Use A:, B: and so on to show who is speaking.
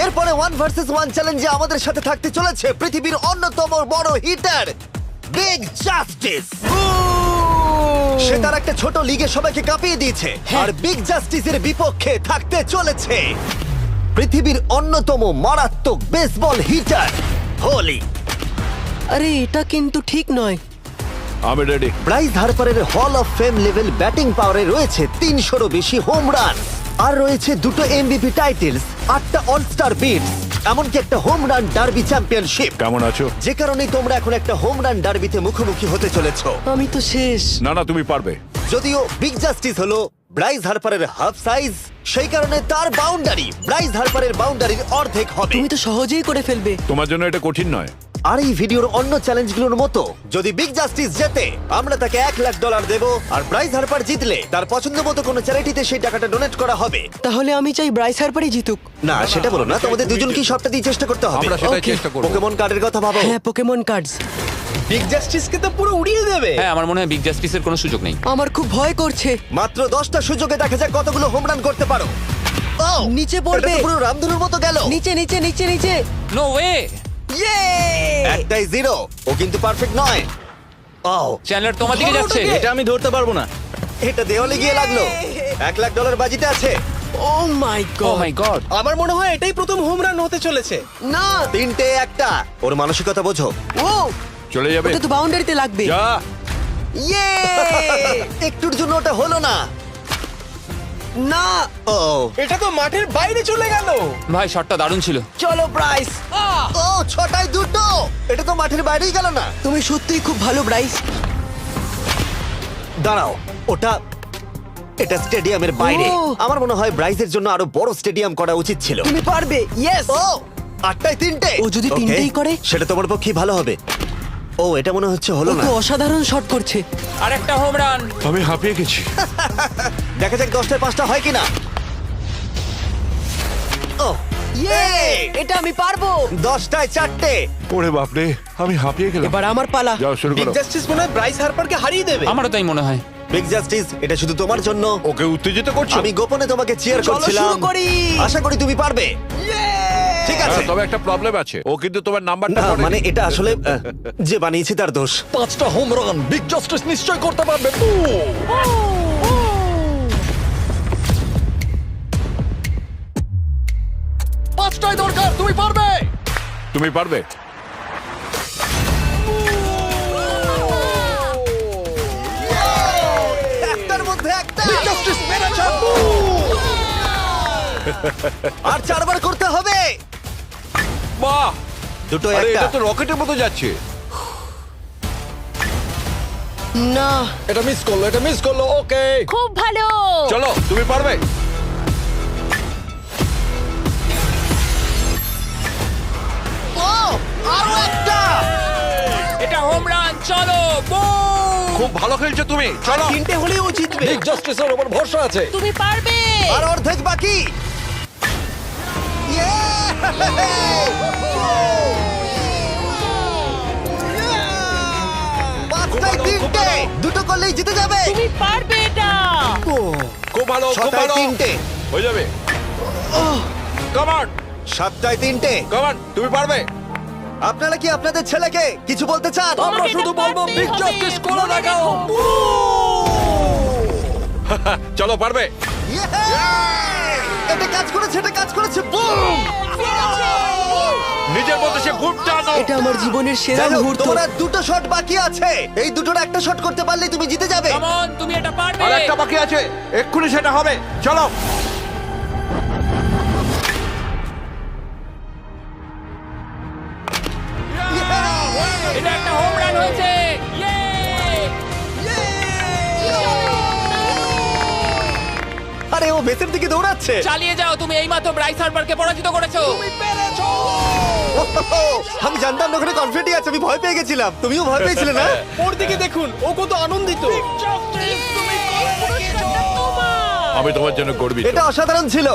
A: এরপরে 1 ভার্সেস 1 চ্যালেঞ্জে আমাদের সাথে থাকতে চলেছে পৃথিবীর অন্যতম বড় হিটার বিগ জাস্টিস। সে তার একটা ছোট লিগে সবাইকে কাঁপিয়ে দিয়েছে, আর বিগ জাস্টিসের বিপক্ষে থাকতে চলেছে পৃথিবীর অন্যতম মারাত্মক বেসবল হিটার হোলি।
B: আরে এটা কিন্তু ঠিক নয়।
C: আমি ready.
A: Bryce হার্পারের hall of fame level batting পাওয়ারে রয়েছে 300-রও বেশি হোম রান, আর রয়েছে 2টো এমভিপি টাইটেলস, 8টা অলস্টার বিটস, এমনকি একটা হোম রান ডার্বি চ্যাম্পিয়নশিপ।
C: কেমন আছো?
A: যে কারণে তোমরা এখন একটা হোম রান ডার্বিতে মুখোমুখি হতে চলেছো।
B: আমি তো শেষ।
C: না না, তুমি পারবে।
A: যদিও বিগ জাস্টিস হলো ব্রাইস হার্পারের হাফ সাইজ, সেই কারণে তার বাউন্ডারি ব্রাইস হার্পারের বাউন্ডারির অর্ধেক হবে।
B: তুমি তো সহজেই করে ফেলবে।
C: তোমার জন্য এটা কঠিন নয়।
A: আর এই ভিডিওর অন্য চ্যালেঞ্জগুলোর মতো যদি বিগ জাস্টিস জেতে আমরা তাকে $1,00,000 দেব, আর ব্রাইস হার্পার জিতলে তার পছন্দ মতো কোনো চ্যারিটিতে সেই টাকাটা ডোনেট করা হবে।
B: তাহলে আমি চাই ব্রাইস হার্পারই জিতুক।
A: না সেটা বলো না, তোমাদের দুজনকেই সবটা দিয়ে চেষ্টা করতে হবে।
C: আমরা সেটাই
B: Okay.
C: চেষ্টা করব।
A: পোকেমন কার্ডের কথা ভাবো।
B: হ্যাঁ, পোকেমন কার্ডস।
D: বিগ জাস্টিসকে তো পুরো উড়িয়ে দেবে।
E: হ্যাঁ আমার মনে হয় বিগ জাস্টিসের কোনো সুযোগ নেই।
B: আমার খুব ভয় করছে।
A: মাত্র 10টা সুযোগে দেখা যাক কতগুলো হোম রান করতে পারো। ও
B: নিচে পড়বে।
A: এটা তো পুরো রামধনুর মতো গেল।
B: নিচে নিচে নিচে নিচে।
E: No way.
B: ইয়ে!
A: একটাই জিরো, ও কিন্তু পারফেক্ট নয়। ও
E: চ্যানেলার তোমার দিকে যাচ্ছে।
D: এটা আমি ধরতে পারবো না।
A: এটা দেওয়ালে গিয়ে লাগলো। $1,00,000 বাজিতে আছে।
B: ও মাই
E: ও
B: গড।
E: মাই গড।
D: আমার মনে হয় এটাই প্রথম হোম রান হতে চলেছে।
B: না।
A: 3টে একটা। ওর মানসিকতা বোঝো।
B: ও
C: চলে যাবে।
B: ওটা তো বাউন্ডারিতে লাগবে।
C: যা।
B: ইয়ে!
A: একটুর জন্য ওটা হলো না।
B: না।
A: ও
D: এটা তো মাঠের বাইরে চলে গেল।
E: ভাই শটটা দারুণ ছিল।
B: চলো ব্রাইস।
A: ও 6টায় 2টো। এটা তো মাঠের বাইরেই গেল না।
B: তুমি সত্যিই খুব ভালো ব্রাইস।
A: দাঁড়াও, এটা স্টেডিয়ামের বাইরে।
B: ও।
A: আমার মনে হয় ব্রাইজের জন্য আরো বড় স্টেডিয়াম করা উচিত ছিল।
B: তুমি পারবে। ইয়েস।
A: ও 8টায় 3টে।
B: ও যদি
A: Okay,
B: তিনটেই করে?
A: সেটা তোমার পক্ষে ভালো হবে। ও এটা মনে হচ্ছে
B: ও
A: হলো না।
B: তো অসাধারণ শট করছে।
E: আর একটা হোম রান।
C: আমি হাঁপিয়ে গেছি।
A: দেখা যাক 10টায় 5টা হয় কিনা। ও
B: ইয়ে! এটা আমি পারবো।
A: 10টায় 4টে।
C: ওরে বাপরে, আমি হাঁপিয়ে গেলাম।
B: এবার আমার পালা।
C: যাও শুরু
D: বিগ
C: করো।
D: জাস্টিস মনে হয় ব্রাইস হারপারকে হারিয়ে দেবে।
E: আমারও তাই মনে হয়।
A: বিগ জাস্টিস, এটা শুধু তোমার জন্য।
C: ওকে উত্তেজিত করছো?
A: আমি গোপনে তোমাকে চিয়ার
B: চলো
A: করছিলাম।
B: শুরু করি।
A: আশা করি তুমি পারবে। ঠিক আছে।
C: তবে একটা প্রবলেম আছে, ও কিন্তু তোমার নাম্বারটা
A: না
C: পড়েনি।
A: মানে এটা আসলে যে বানিয়েছে তার দোষ।
F: 5টা হোম রান বিগ জাস্টিস নিশ্চয় করতে পারবে। পাঁচটাই দরকার, তুমি পারবে।
C: তুমি পারবে।
A: একটার মধ্যে একটা।
F: বিগ জাস্টিস মেরেছে।
A: আর 4বার করতে হবে।
C: বাহ,
A: দুটো
C: আরে
A: একটা।
C: এটা তো রকেটের মতো যাচ্ছে।
B: না।
F: এটা মিস করলো, এটা মিস করলো। ওকে,
G: খুব ভালো।
C: চলো, তুমি পারবে।
A: ও আরো একটা।
E: এটা হোম রান। চলো বুম।
C: খুব ভালো খেলছো তুমি। চলো।
D: 3টে হলেও ও জিতবে।
F: বিগ জাস্টিসের উপর ভরসা আছে।
G: তুমি পারবে।
A: আর অর্ধেক বাকি। Yeah! 5টায় 3টে। দুটো করলেই জিতে যাবে।
G: তুমি পারবে এটা।
C: খুব ভালো, খুব
A: 6টায়
C: ভালো।
A: 3টে।
C: হয়ে যাবে। কাম অন,
A: 7টায় 3টে।
C: কাম অন, তুমি পারবে।
A: আপনারা কি আপনাদের ছেলেকে কিছু বলতে চান?
F: আমরা
G: তোমাকে
F: শুধু
G: এটা
F: বলবো
G: পারতেই
F: বিগ
G: হবে,
F: জাস্টিস করে
G: মনে
F: দেখাও।
G: রেখো।
C: চলো, পারবে।
A: Yeah! এটা কাজ করেছে, এটা কাজ করেছে। বুম!
C: নিজের মতো সে খুব টানো।
B: এটা আমার জীবনের সেরা
A: যাই হোক,
B: মুহূর্ত।
A: তোমার আর 2টো শট বাকি আছে। এই দুটোর একটা শট করতে পারলে তুমি জিতে যাবে।
E: কাম অন, তুমি এটা পারবে।
C: আর একটা বাকি আছে, এক্ষুনি সেটা হবে। চলো।
E: এটা একটা হোম রান হয়েছে। ইয়ে!
A: আরে ও ভেতর দিকে দৌড়াচ্ছে।
E: চালিয়ে যাও, তুমি এইমাত্র ব্রাইস হার্পারকে পরাজিত করেছো।
A: আমি জানতাম না ওখানে কনফিডেন্ট আছে, আমি ভয় পেয়ে গেছিলাম। তুমিও ভয় পেয়েছিলে না?
D: ওর দিকে দেখুন, ও কত আনন্দিত।
C: আমি তোমার জন্য গর্বিত।
A: এটা অসাধারণ ছিল।